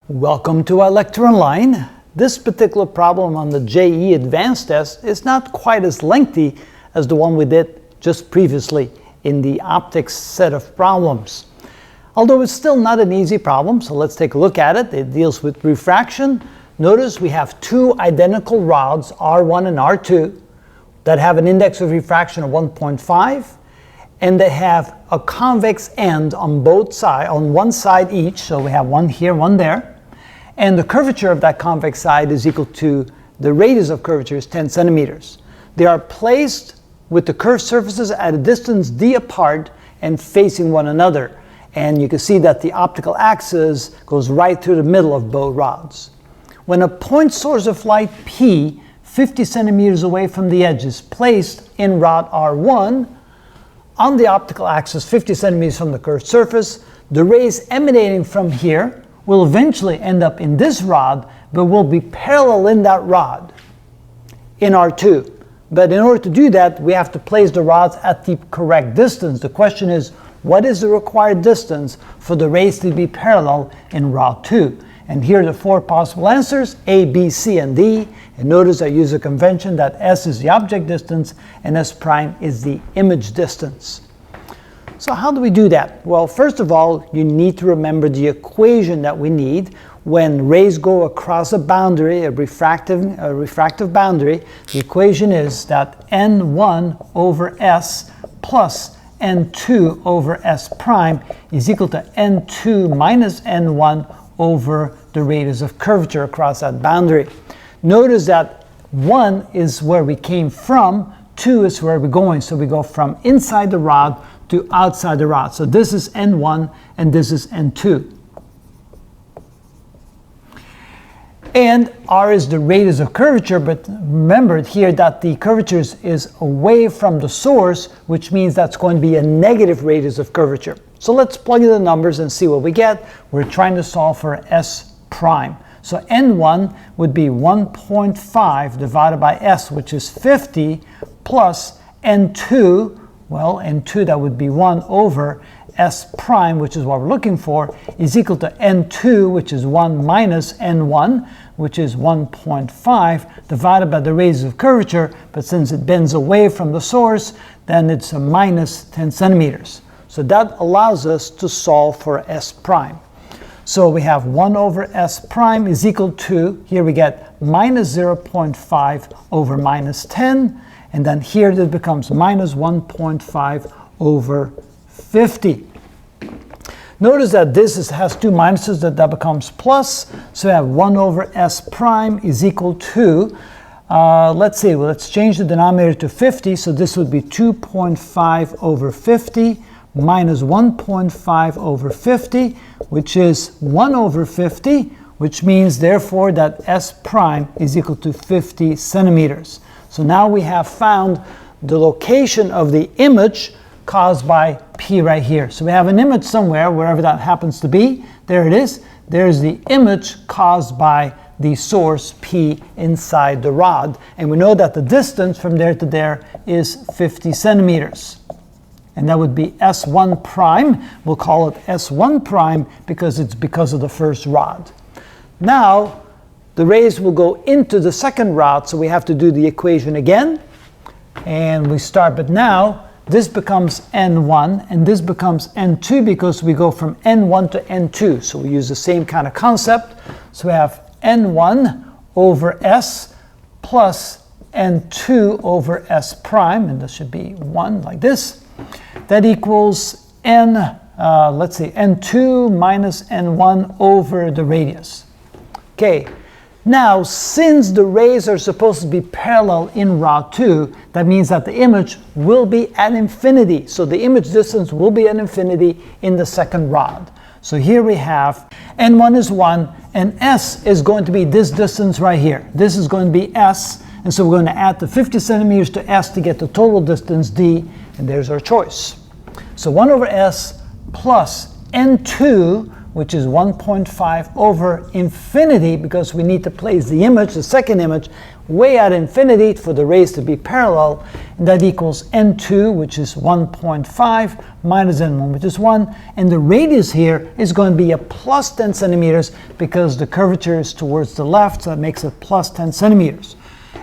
Welcome to our lecture online. This particular problem on the JEE advanced test is not quite as lengthy as the one we did just previously in the optics set of problems. Although it's still not an easy problem, so let's take a look at it. It deals with refraction. Notice we have two identical rods, R1 and R2, that have an index of refraction of 1.5, and they have a convex end on both sides, on one side each, so we have one here, one there. And the curvature of that convex side is equal to the radius of curvature is 10 centimeters. They are placed with the curved surfaces at a distance d apart and facing one another. And you can see that the optical axis goes right through the middle of both rods. When a point source of light P 50 centimeters away from the edge is placed in rod R1 on the optical axis 50 centimeters from the curved surface, the rays emanating from here will eventually end up in this rod, but will be parallel in that rod in R2. But in order to do that, we have to place the rods at the correct distance. The question is, what is the required distance for the rays to be parallel in rod 2? And here are the four possible answers, A, B, C, and D. And notice I use a convention that S is the object distance and S prime is the image distance. So how do we do that? Well, first of all, you need to remember the equation that we need when rays go across a boundary, a refractive boundary. The equation is that N1 over S plus N2 over S prime is equal to N2 minus N1 over the radius of curvature across that boundary. Notice that 1 is where we came from, 2 is where we're going. So we go from inside the rod to outside the rod. So this is N1 and this is N2. And R is the radius of curvature, but remember here that the curvature is away from the source, which means that's going to be a negative radius of curvature. So let's plug in the numbers and see what we get. We're trying to solve for S prime. So N1 would be 1.5 divided by S, which is 50, plus N2, well, N2, that would be 1 over S prime, which is what we're looking for, is equal to N2, which is 1 minus N1, which is 1.5, divided by the radius of curvature, but since it bends away from the source, then it's a minus 10 centimeters. So that allows us to solve for S prime. So we have 1 over S prime is equal to, here we get minus 0.5 over minus 10, and then here it becomes minus 1.5 over 50. Notice that this has two minuses, that becomes plus, so we have 1 over S prime is equal to, let's change the denominator to 50, so this would be 2.5 over 50 minus 1.5 over 50, which is 1 over 50, which means therefore that S prime is equal to 50 centimeters. So now we have found the location of the image caused by P right here. So we have an image somewhere, wherever that happens to be. There it is. There's the image caused by the source P inside the rod. And we know that the distance from there to there is 50 centimeters. And that would be S1 prime. We'll call it S1 prime because it's because of the first rod. Now, the rays will go into the second rod, so we have to do the equation again. And we start, but now this becomes N1 and this becomes N2 because we go from N1 to N2. So we use the same kind of concept. So we have N1 over S plus N2 over S prime, and this should be 1 like this. That equals N2 minus N1 over the radius. Okay. Now, since the rays are supposed to be parallel in rod 2, that means that the image will be at infinity. So the image distance will be at infinity in the second rod. So here we have N1 is 1, and S is going to be this distance right here. This is going to be S, and so we're going to add the 50 centimeters to S to get the total distance D, and there's our choice. So 1 over S plus N2, which is 1.5 over infinity, because we need to place the image, the second image, way at infinity for the rays to be parallel. And that equals N2, which is 1.5 minus n1, which is 1. And the radius here is going to be a plus 10 centimeters because the curvature is towards the left, so that makes it plus 10 centimeters.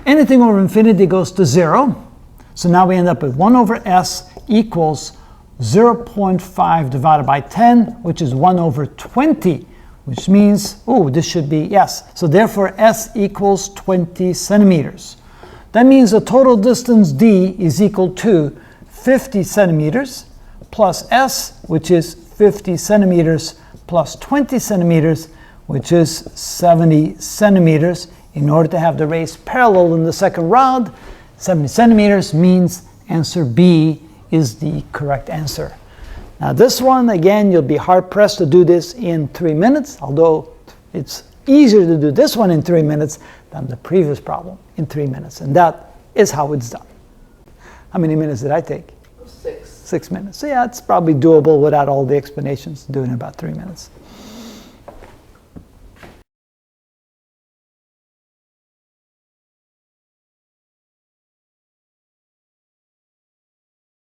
Anything over infinity goes to 0. So now we end up with 1 over s equals 0.5 divided by 10, which is 1 over 20, which means, oh, this should be, yes. So therefore, s equals 20 centimeters. That means the total distance d is equal to 50 centimeters plus s, which is 50 centimeters plus 20 centimeters, which is 70 centimeters. In order to have the rays parallel in the second rod, 70 centimeters means answer B is the correct answer. Now this one, again, you'll be hard-pressed to do this in 3 minutes, although it's easier to do this one in 3 minutes than the previous problem in 3 minutes. And that is how it's done. How many minutes did I take? 6. 6 minutes. So yeah, it's probably doable without all the explanations, doing about 3 minutes.